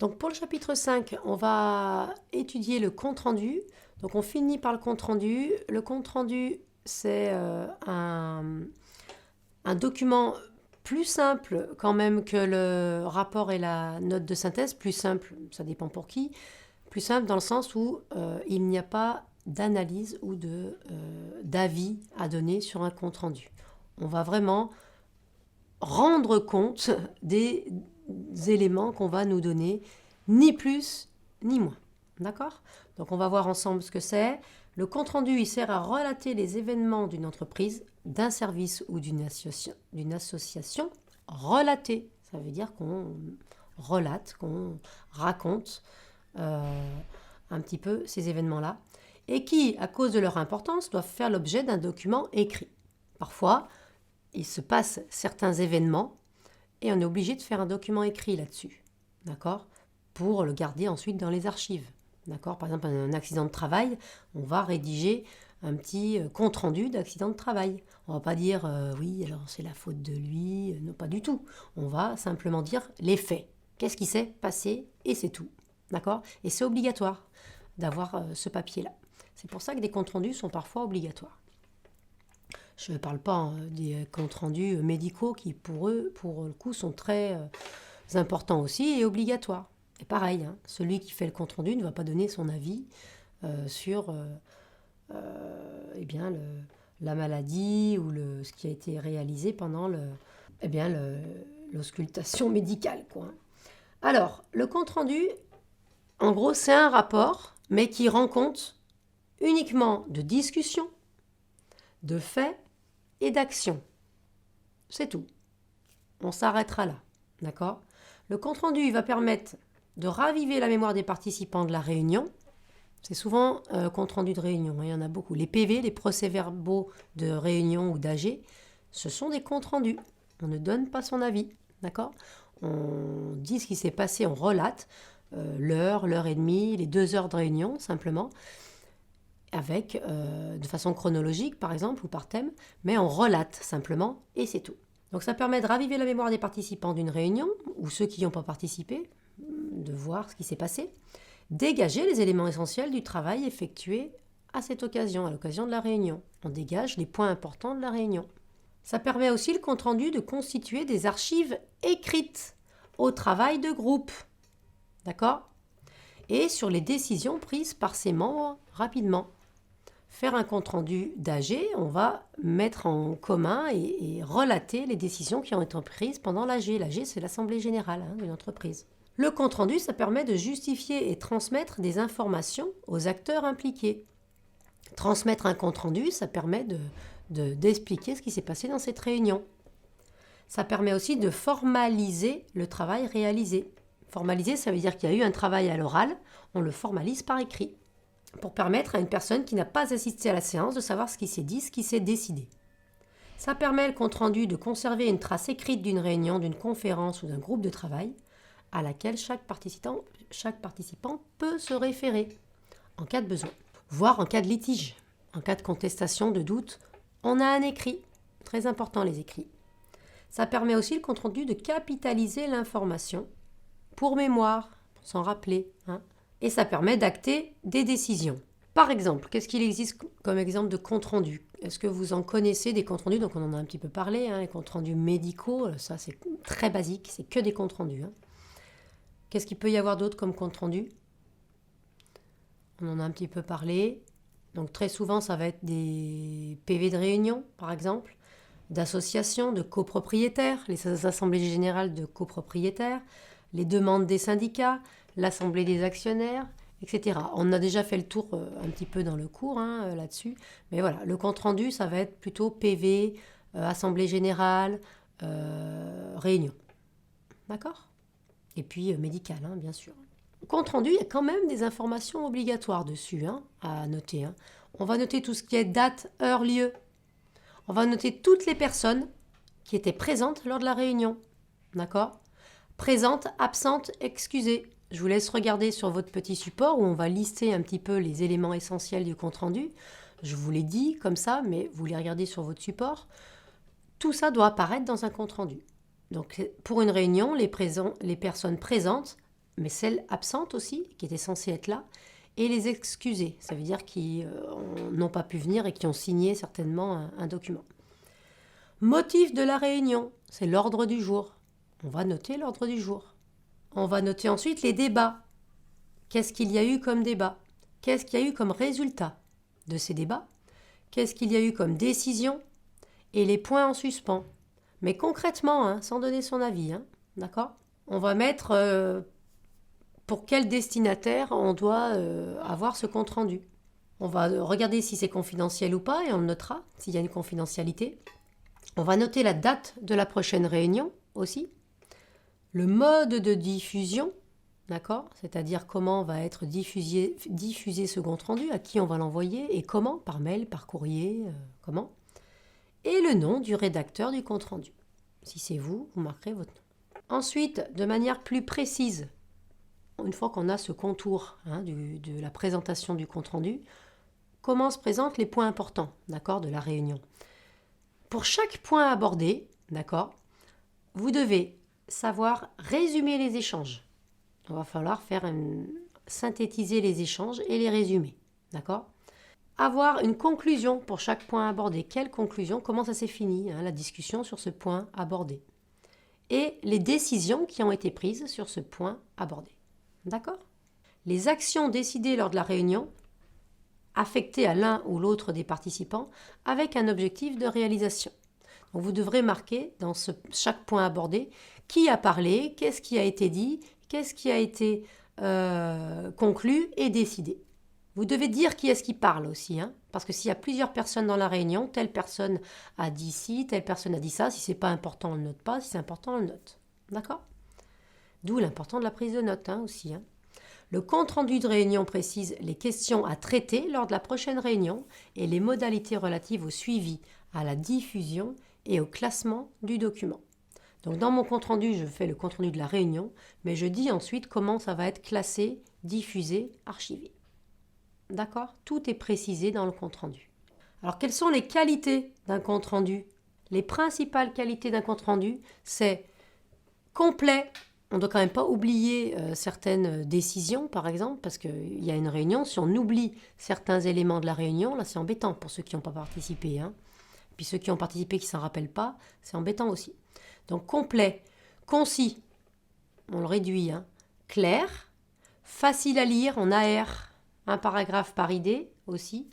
Donc pour le chapitre 5, on va étudier le compte-rendu. Donc on finit par le compte-rendu. Le compte-rendu, c'est un document plus simple quand même que le rapport et la note de synthèse. Plus simple, ça dépend pour qui. Plus simple dans le sens où il n'y a pas d'analyse ou d'avis à donner sur un compte-rendu. On va vraiment rendre compte des éléments qu'on va nous donner, ni plus ni moins. D'accord? Donc on va voir ensemble ce que c'est. Le compte-rendu, il sert à relater les événements d'une entreprise, d'un service ou d'une association. Relater, ça veut dire qu'on relate, qu'on raconte un petit peu ces événements-là, et qui, à cause de leur importance, doivent faire l'objet d'un document écrit. Parfois, il se passe certains événements et on est obligé de faire un document écrit là-dessus, d'accord? Pour le garder ensuite dans les archives, d'accord? Par exemple, un accident de travail, on va rédiger un petit compte-rendu d'accident de travail. On va pas dire oui, alors c'est la faute de lui, non pas du tout. On va simplement dire les faits. Qu'est-ce qui s'est passé et c'est tout, d'accord? Et c'est obligatoire d'avoir ce papier-là. C'est pour ça que des comptes-rendus sont parfois obligatoires. Je ne parle pas des comptes rendus médicaux qui, pour eux, pour le coup, sont très importants aussi et obligatoires. Et pareil, hein, celui qui fait le compte rendu ne va pas donner son avis sur eh bien, la maladie ou ce qui a été réalisé pendant l'auscultation médicale, quoi. Alors, le compte rendu, en gros, c'est un rapport, mais qui rend compte uniquement de discussions, de faits et d'actions. C'est tout. On s'arrêtera là. D'accord? Le compte-rendu il va permettre de raviver la mémoire des participants de la réunion. C'est souvent compte-rendu de réunion, hein, il y en a beaucoup. Les PV, les procès-verbaux de réunion ou d'AG, ce sont des comptes-rendus. On ne donne pas son avis. D'accord? On dit ce qui s'est passé, on relate l'heure et demie, les 2 heures de réunion, simplement, avec, de façon chronologique par exemple ou par thème, mais on relate simplement et c'est tout. Donc ça permet de raviver la mémoire des participants d'une réunion ou ceux qui n'y ont pas participé, de voir ce qui s'est passé, dégager les éléments essentiels du travail effectué à cette occasion, à l'occasion de la réunion. On dégage les points importants de la réunion. Ça permet aussi le compte-rendu de constituer des archives écrites au travail de groupe. D'accord? Et sur les décisions prises par ses membres rapidement. Faire un compte-rendu d'AG, on va mettre en commun et relater les décisions qui ont été prises pendant l'AG. L'AG, c'est l'Assemblée générale d'une entreprise. Le compte-rendu, ça permet de justifier et transmettre des informations aux acteurs impliqués. Transmettre un compte-rendu, ça permet d'expliquer ce qui s'est passé dans cette réunion. Ça permet aussi de formaliser le travail réalisé. Formaliser, ça veut dire qu'il y a eu un travail à l'oral, on le formalise par écrit, pour permettre à une personne qui n'a pas assisté à la séance de savoir ce qui s'est dit, ce qui s'est décidé. Ça permet le compte-rendu de conserver une trace écrite d'une réunion, d'une conférence ou d'un groupe de travail à laquelle chaque participant peut se référer en cas de besoin, voire en cas de litige, en cas de contestation, de doute. On a un écrit, très important les écrits. Ça permet aussi le compte-rendu de capitaliser l'information pour mémoire, pour s'en rappeler, hein. Et ça permet d'acter des décisions. Par exemple, qu'est-ce qu'il existe comme exemple de compte-rendu? Est-ce que vous en connaissez des comptes-rendus? Donc on en a un petit peu parlé, hein, les comptes-rendus médicaux, ça c'est très basique, c'est que des comptes-rendus. Hein. Qu'est-ce qu'il peut y avoir d'autre comme compte-rendu? On en a un petit peu parlé. Donc très souvent, ça va être des PV de réunion, par exemple, d'associations, de copropriétaires, les assemblées générales de copropriétaires, les demandes des syndicats, l'assemblée des actionnaires, etc. On a déjà fait le tour un petit peu dans le cours là-dessus. Mais voilà, le compte-rendu, ça va être plutôt PV, assemblée générale, réunion. D'accord? Et puis médical, hein, bien sûr. Compte-rendu, il y a quand même des informations obligatoires dessus à noter. Hein. On va noter tout ce qui est date, heure, lieu. On va noter toutes les personnes qui étaient présentes lors de la réunion. D'accord? Présente, absente, excusée. Je vous laisse regarder sur votre petit support où on va lister un petit peu les éléments essentiels du compte-rendu. Je vous l'ai dit comme ça, mais vous les regardez sur votre support. Tout ça doit apparaître dans un compte-rendu. Donc pour une réunion, les personnes présentes mais celles absentes aussi, qui étaient censées être là, et les excusés, ça veut dire qui n'ont pas pu venir et qui ont signé certainement un document. Motif de la réunion, c'est l'ordre du jour. On va noter l'ordre du jour. On va noter ensuite les débats. Qu'est-ce qu'il y a eu comme débat? Qu'est-ce qu'il y a eu comme résultat de ces débats? Qu'est-ce qu'il y a eu comme décision? Et les points en suspens. Mais concrètement, sans donner son avis, d'accord? On va mettre pour quel destinataire on doit avoir ce compte-rendu. On va regarder si c'est confidentiel ou pas et on le notera s'il y a une confidentialité. On va noter la date de la prochaine réunion aussi. Le mode de diffusion, d'accord? C'est-à-dire comment va être diffusé ce compte-rendu, à qui on va l'envoyer et comment, par mail, par courrier, comment. Et le nom du rédacteur du compte-rendu. Si c'est vous, vous marquerez votre nom. Ensuite, de manière plus précise, une fois qu'on a ce contour de la présentation du compte-rendu, comment se présentent les points importants, d'accord, de la réunion. Pour chaque point abordé, d'accord, vous devez savoir résumer les échanges. Il va falloir synthétiser les échanges et les résumer, d'accord. Avoir une conclusion pour chaque point abordé. Quelle conclusion? Comment ça s'est fini, la discussion sur ce point abordé. Et les décisions qui ont été prises sur ce point abordé. D'accord? Les actions décidées lors de la réunion, affectées à l'un ou l'autre des participants, avec un objectif de réalisation. Donc vous devrez marquer dans chaque point abordé qui a parlé, qu'est-ce qui a été dit, qu'est-ce qui a été conclu et décidé. Vous devez dire qui est-ce qui parle aussi, parce que s'il y a plusieurs personnes dans la réunion, telle personne a dit ci, telle personne a dit ça, si c'est pas important, on ne le note pas, si c'est important, on le note. D'accord? D'où l'important de la prise de notes aussi. Le compte-rendu de réunion précise les questions à traiter lors de la prochaine réunion et les modalités relatives au suivi, à la diffusion et au classement du document. Donc dans mon compte-rendu, je fais le compte-rendu de la réunion, mais je dis ensuite comment ça va être classé, diffusé, archivé. D'accord? Tout est précisé dans le compte-rendu. Alors, quelles sont les qualités d'un compte-rendu? Les principales qualités d'un compte-rendu, c'est complet. On ne doit quand même pas oublier certaines décisions, par exemple, parce qu'il y a une réunion. Si on oublie certains éléments de la réunion, là, c'est embêtant pour ceux qui n'ont pas participé. Puis ceux qui ont participé qui ne s'en rappellent pas, c'est embêtant aussi. Donc, complet, concis, on le réduit, clair, facile à lire, on aère. Un paragraphe par idée aussi.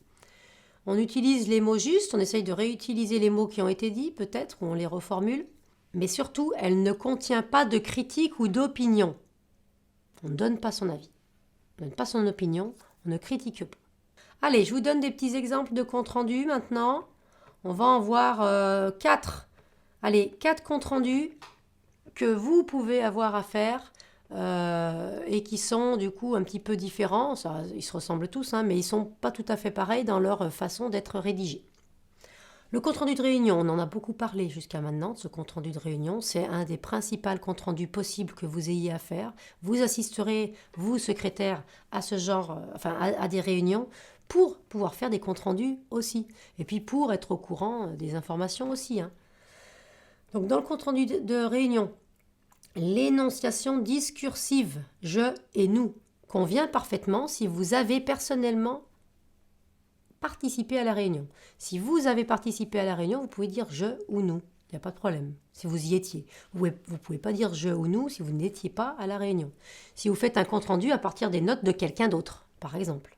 On utilise les mots justes, on essaye de réutiliser les mots qui ont été dits peut-être, ou on les reformule. Mais surtout, elle ne contient pas de critique ou d'opinion. On ne donne pas son avis. On ne donne pas son opinion, on ne critique pas. Allez, je vous donne des petits exemples de comptes rendus maintenant. On va en voir 4. Allez, 4 comptes rendus que vous pouvez avoir à faire. Et qui sont du coup un petit peu différents, ils se ressemblent tous, mais ils ne sont pas tout à fait pareils dans leur façon d'être rédigés. Le compte-rendu de réunion, on en a beaucoup parlé jusqu'à maintenant, de ce compte-rendu de réunion, c'est un des principaux comptes-rendus possibles que vous ayez à faire. Vous assisterez, vous secrétaire, à ce genre, à des réunions pour pouvoir faire des comptes-rendus aussi, et puis pour être au courant des informations aussi. Donc dans le compte-rendu de réunion, l'énonciation discursive « je » et « nous » convient parfaitement si vous avez personnellement participé à la réunion. Si vous avez participé à la réunion, vous pouvez dire « je » ou « nous ». Il n'y a pas de problème, si vous y étiez. Vous ne pouvez pas dire « je » ou « nous » si vous n'étiez pas à la réunion. Si vous faites un compte-rendu à partir des notes de quelqu'un d'autre, par exemple.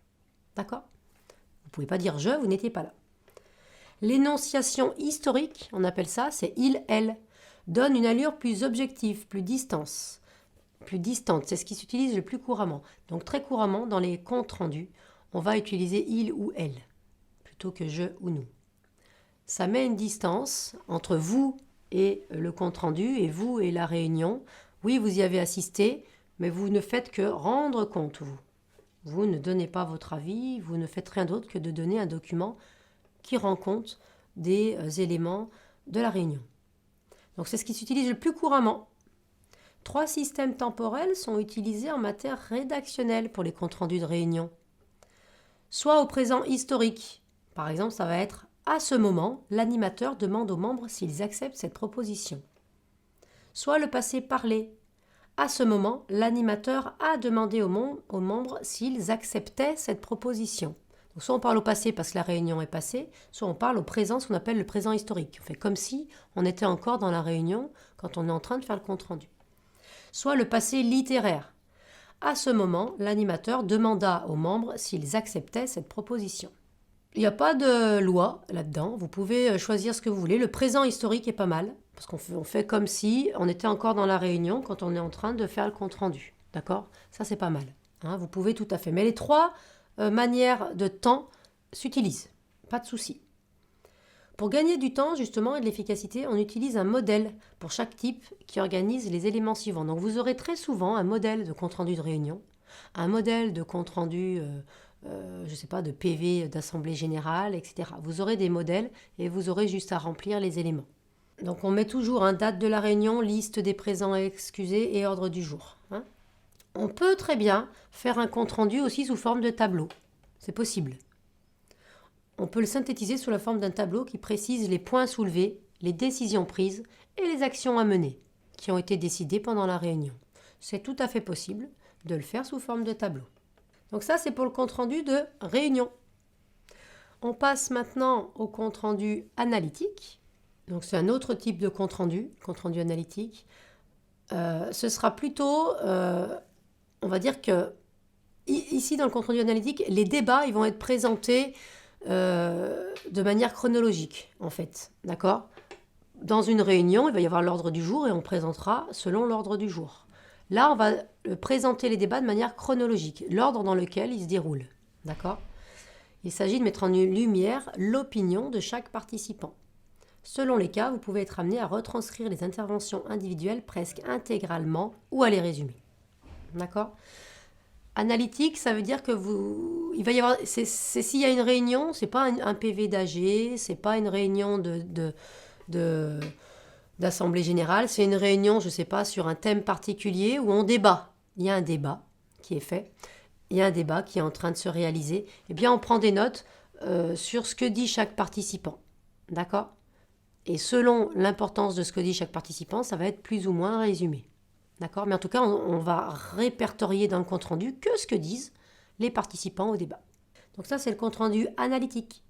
D'accord? Vous ne pouvez pas dire « je », vous n'étiez pas là. L'énonciation historique, on appelle ça, c'est « il », « elle ». Donne une allure plus objective, plus distante. C'est ce qui s'utilise le plus couramment. Donc très couramment, dans les comptes rendus, on va utiliser il ou elle, plutôt que je ou nous. Ça met une distance entre vous et le compte rendu, et vous et la réunion. Oui, vous y avez assisté, mais vous ne faites que rendre compte, vous. Vous ne donnez pas votre avis, vous ne faites rien d'autre que de donner un document qui rend compte des éléments de la réunion. Donc c'est ce qui s'utilise le plus couramment. 3 systèmes temporels sont utilisés en matière rédactionnelle pour les comptes rendus de réunion. Soit au présent historique. Par exemple, ça va être « à ce moment, l'animateur demande aux membres s'ils acceptent cette proposition ». Soit le passé parlé. À ce moment, l'animateur a demandé aux membres s'ils acceptaient cette proposition. Donc, soit on parle au passé parce que la réunion est passée, soit on parle au présent, ce qu'on appelle le présent historique. On fait comme si on était encore dans la réunion quand on est en train de faire le compte-rendu. Soit le passé littéraire. À ce moment, l'animateur demanda aux membres s'ils acceptaient cette proposition. Il n'y a pas de loi là-dedans, vous pouvez choisir ce que vous voulez. Le présent historique est pas mal, parce qu'on fait comme si on était encore dans la réunion quand on est en train de faire le compte-rendu. D'accord? Ça, c'est pas mal. Hein, vous pouvez tout à fait. Mais les trois manières de temps s'utilisent. Pas de souci. Pour gagner du temps, justement, et de l'efficacité, on utilise un modèle pour chaque type qui organise les éléments suivants. Donc, vous aurez très souvent un modèle de compte-rendu de réunion, un modèle de compte-rendu je ne sais pas, de PV d'Assemblée Générale, etc. Vous aurez des modèles et vous aurez juste à remplir les éléments. Donc on met toujours date de la réunion, liste des présents excusés et ordre du jour. Hein. On peut très bien faire un compte-rendu aussi sous forme de tableau. C'est possible. On peut le synthétiser sous la forme d'un tableau qui précise les points soulevés, les décisions prises et les actions à mener qui ont été décidées pendant la réunion. C'est tout à fait possible de le faire sous forme de tableau. Donc ça, c'est pour le compte-rendu de réunion. On passe maintenant au compte-rendu analytique. Donc c'est un autre type de compte-rendu analytique. Ce sera plutôt, on va dire que ici dans le compte-rendu analytique, les débats ils vont être présentés de manière chronologique, en fait. D'accord ? Dans une réunion, il va y avoir l'ordre du jour et on présentera selon l'ordre du jour. Là, on va présenter les débats de manière chronologique, l'ordre dans lequel ils se déroulent. D'accord ? Il s'agit de mettre en lumière l'opinion de chaque participant. Selon les cas, vous pouvez être amené à retranscrire les interventions individuelles presque intégralement ou à les résumer. D'accord ? Analytique, ça veut dire que il va y avoir, s'il y a une réunion, c'est pas un PV d'AG, c'est pas une réunion d'Assemblée Générale, c'est une réunion, je ne sais pas, sur un thème particulier où on débat. Il y a un débat qui est fait, il y a un débat qui est en train de se réaliser. Eh bien, on prend des notes sur ce que dit chaque participant. D'accord ? Et selon l'importance de ce que dit chaque participant, ça va être plus ou moins résumé. D'accord ? Mais en tout cas, on va répertorier dans le compte-rendu que ce que disent les participants au débat. Donc ça, c'est le compte-rendu analytique,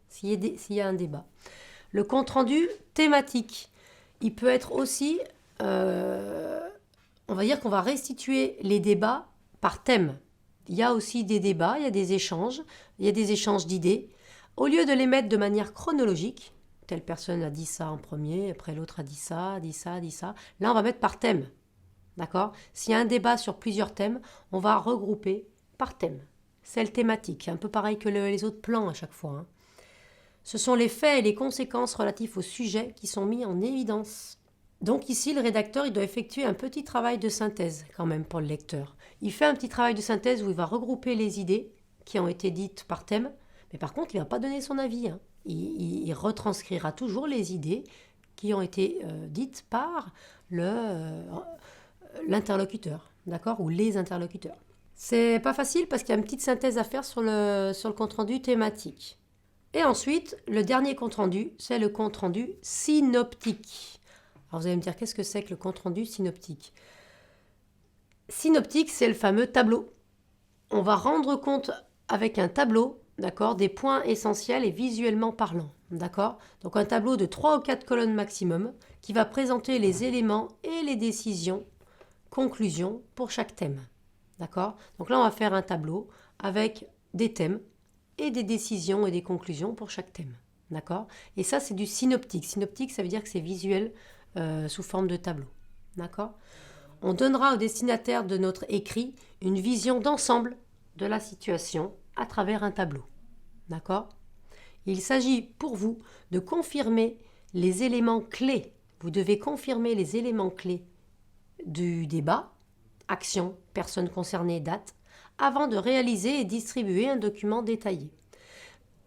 s'il y a un débat. Le compte-rendu thématique, il peut être aussi, on va dire qu'on va restituer les débats par thème. Il y a aussi des débats, il y a des échanges d'idées. Au lieu de les mettre de manière chronologique, telle personne a dit ça en premier, après l'autre a dit ça, dit ça, dit ça. Là, on va mettre par thème. D'accord ? S'il y a un débat sur plusieurs thèmes, on va regrouper par thème. C'est le thématique, un peu pareil que les autres plans à chaque fois. Hein. Ce sont les faits et les conséquences relatifs au sujet qui sont mis en évidence. Donc ici, le rédacteur il doit effectuer un petit travail de synthèse quand même pour le lecteur. Il fait un petit travail de synthèse où il va regrouper les idées qui ont été dites par thème, mais par contre, il ne va pas donner son avis. Hein. Il retranscrira toujours les idées qui ont été dites par l'interlocuteur, d'accord, ou les interlocuteurs. C'est pas facile parce qu'il y a une petite synthèse à faire sur le compte-rendu thématique. Et ensuite, le dernier compte-rendu, c'est le compte-rendu synoptique. Alors vous allez me dire, qu'est-ce que c'est que le compte-rendu synoptique ? Synoptique, c'est le fameux tableau. On va rendre compte avec un tableau, d'accord, des points essentiels et visuellement parlants, d'accord ? Donc un tableau de 3 ou 4 colonnes maximum qui va présenter les éléments et les décisions, conclusions pour chaque thème, d'accord ? Donc là, on va faire un tableau avec des thèmes et des décisions et des conclusions pour chaque thème, d'accord ? Et ça, c'est du synoptique. Synoptique, ça veut dire que c'est visuel sous forme de tableau, d'accord ? On donnera au destinataire de notre écrit une vision d'ensemble de la situation à travers un tableau. D'accord ? Il s'agit pour vous de confirmer les éléments clés. Vous devez confirmer les éléments clés du débat, action, personne concernée, date, avant de réaliser et distribuer un document détaillé.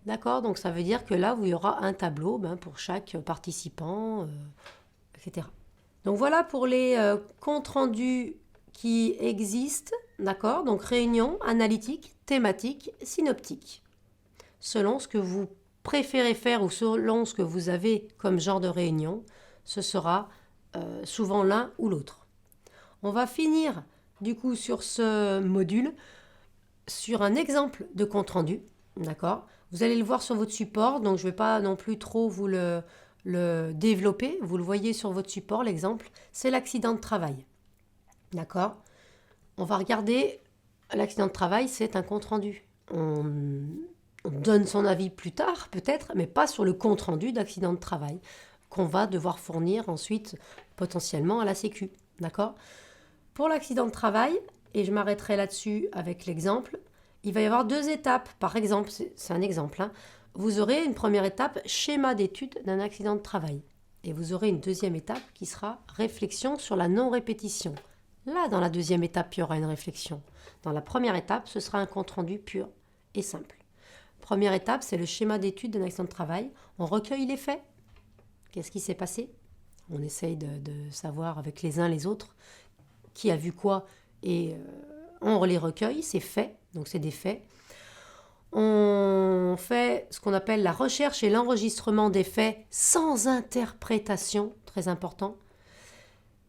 D'accord ? Donc ça veut dire que là, il y aura un tableau pour chaque participant, etc. Donc voilà pour les comptes rendus qui existent, d'accord ? Donc réunion, analytique, thématique, synoptique. Selon ce que vous préférez faire ou selon ce que vous avez comme genre de réunion, ce sera souvent l'un ou l'autre. On va finir du coup sur ce module sur un exemple de compte-rendu, d'accord? Vous allez le voir sur votre support, donc je ne vais pas non plus trop vous le développer. Vous le voyez sur votre support, l'exemple, c'est l'accident de travail, d'accord? On va regarder, l'accident de travail, c'est un compte-rendu. On donne son avis plus tard, peut-être, mais pas sur le compte-rendu d'accident de travail qu'on va devoir fournir ensuite potentiellement à la Sécu, d'accord? Pour l'accident de travail, et je m'arrêterai là-dessus avec l'exemple, il va y avoir 2 étapes. Par exemple, c'est un exemple, hein. Vous aurez une première étape, schéma d'étude d'un accident de travail. Et vous aurez une deuxième étape qui sera réflexion sur la non-répétition. Là, dans la deuxième étape, il y aura une réflexion. Dans la première étape, ce sera un compte-rendu pur et simple. Première étape, c'est le schéma d'étude d'un accident de travail. On recueille les faits. Qu'est-ce qui s'est passé? On essaye de savoir avec les uns les autres qui a vu quoi et on les recueille, c'est fait, donc c'est des faits. On fait ce qu'on appelle la recherche et l'enregistrement des faits sans interprétation, très important.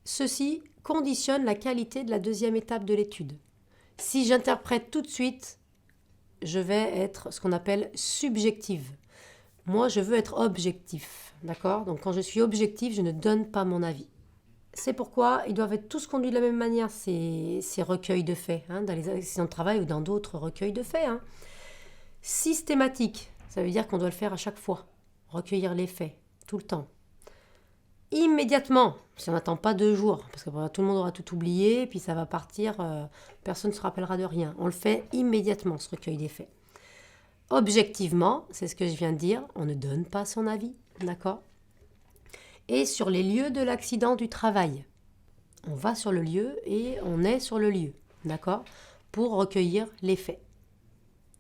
Ceci conditionne la qualité de la deuxième étape de l'étude. Si j'interprète tout de suite, je vais être ce qu'on appelle subjective. Moi, je veux être objectif, d'accord? Donc quand je suis objectif, je ne donne pas mon avis. C'est pourquoi ils doivent être tous conduits de la même manière, ces recueils de faits, hein, dans les accidents de travail ou dans d'autres recueils de faits. Hein. Systématique, ça veut dire qu'on doit le faire à chaque fois, recueillir les faits, tout le temps. Immédiatement, si on n'attend pas 2 jours, parce que tout le monde aura tout oublié, puis ça va partir, personne ne se rappellera de rien. On le fait immédiatement, ce recueil des faits. Objectivement, c'est ce que je viens de dire, on ne donne pas son avis, d'accord ? Et sur les lieux de l'accident du travail. On va sur le lieu et on est sur le lieu, d'accord? Pour recueillir les faits.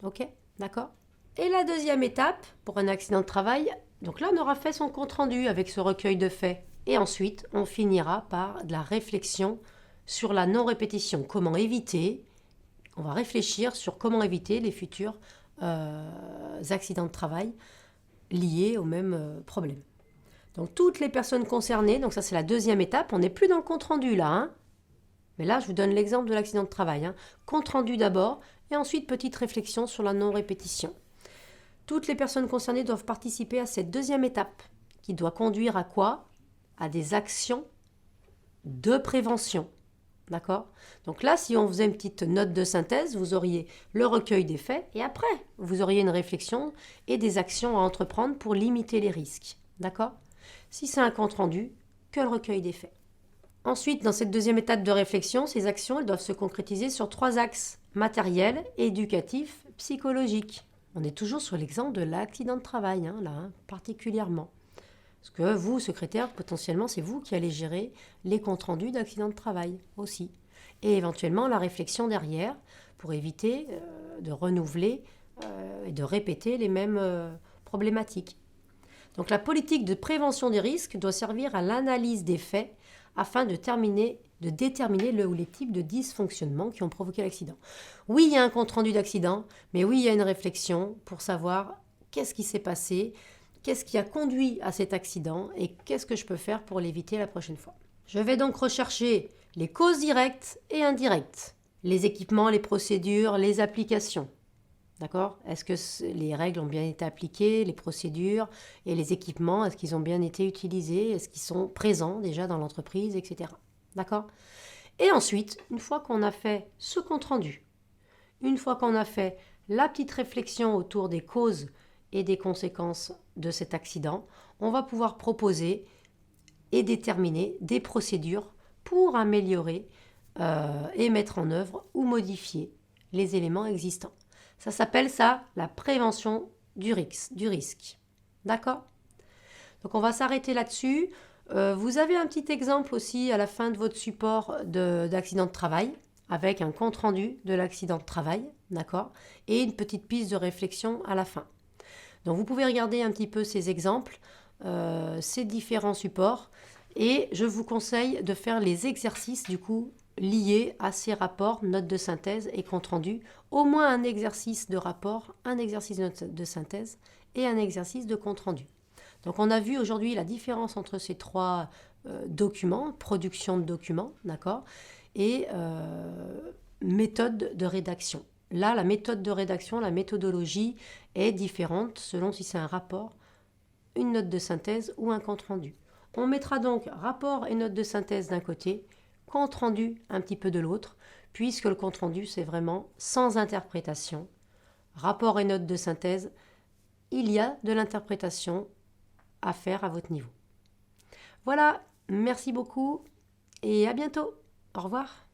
Ok? D'accord? Et la deuxième étape, pour un accident de travail, donc là on aura fait son compte-rendu avec ce recueil de faits. Et ensuite, on finira par de la réflexion sur la non-répétition. Comment éviter? On va réfléchir sur comment éviter les futurs accidents de travail liés au même problème. Donc toutes les personnes concernées, donc ça c'est la deuxième étape, on n'est plus dans le compte-rendu là, hein. Mais là je vous donne l'exemple de l'accident de travail. Hein. Compte-rendu d'abord, et ensuite petite réflexion sur la non-répétition. Toutes les personnes concernées doivent participer à cette deuxième étape, qui doit conduire à quoi? À des actions de prévention. D'accord? Donc là, si on faisait une petite note de synthèse, vous auriez le recueil des faits, et après, vous auriez une réflexion et des actions à entreprendre pour limiter les risques. D'accord? Si c'est un compte-rendu, que le recueil des faits. Ensuite, dans cette deuxième étape de réflexion, ces actions elles doivent se concrétiser sur 3 axes, matériel, éducatif, psychologique. On est toujours sur l'exemple de l'accident de travail, hein, là, hein, particulièrement. Parce que vous, secrétaire, potentiellement, c'est vous qui allez gérer les comptes rendus d'accident de travail aussi. Et éventuellement, la réflexion derrière, pour éviter de renouveler et de répéter les mêmes problématiques. Donc la politique de prévention des risques doit servir à l'analyse des faits afin de déterminer le ou les types de dysfonctionnements qui ont provoqué l'accident. Oui, il y a un compte-rendu d'accident, mais oui, il y a une réflexion pour savoir qu'est-ce qui s'est passé, qu'est-ce qui a conduit à cet accident et qu'est-ce que je peux faire pour l'éviter la prochaine fois. Je vais donc rechercher les causes directes et indirectes, les équipements, les procédures, les applications. D'accord? Est-ce que les règles ont bien été appliquées, les procédures et les équipements, est-ce qu'ils ont bien été utilisés, est-ce qu'ils sont présents déjà dans l'entreprise, etc. D'accord? Et ensuite, une fois qu'on a fait ce compte-rendu, une fois qu'on a fait la petite réflexion autour des causes et des conséquences de cet accident, on va pouvoir proposer et déterminer des procédures pour améliorer et mettre en œuvre ou modifier les éléments existants. Ça s'appelle ça la prévention du risque. D'accord? Donc on va s'arrêter là-dessus. Vous avez un petit exemple aussi à la fin de votre support d'accident de travail avec un compte-rendu de l'accident de travail, d'accord? Et une petite piste de réflexion à la fin. Donc vous pouvez regarder un petit peu ces exemples, ces différents supports et je vous conseille de faire les exercices du coup liés à ces rapports, notes de synthèse et compte-rendu, au moins un exercice de rapport, un exercice de synthèse et un exercice de compte-rendu. Donc on a vu aujourd'hui la différence entre ces 3 documents, production de documents, d'accord? et méthode de rédaction. Là, la méthode de rédaction, la méthodologie est différente selon si c'est un rapport, une note de synthèse ou un compte-rendu. On mettra donc rapport et note de synthèse d'un côté, compte-rendu un petit peu de l'autre, puisque le compte-rendu, c'est vraiment sans interprétation. Rapport et note de synthèse, il y a de l'interprétation à faire à votre niveau. Voilà, merci beaucoup et à bientôt. Au revoir.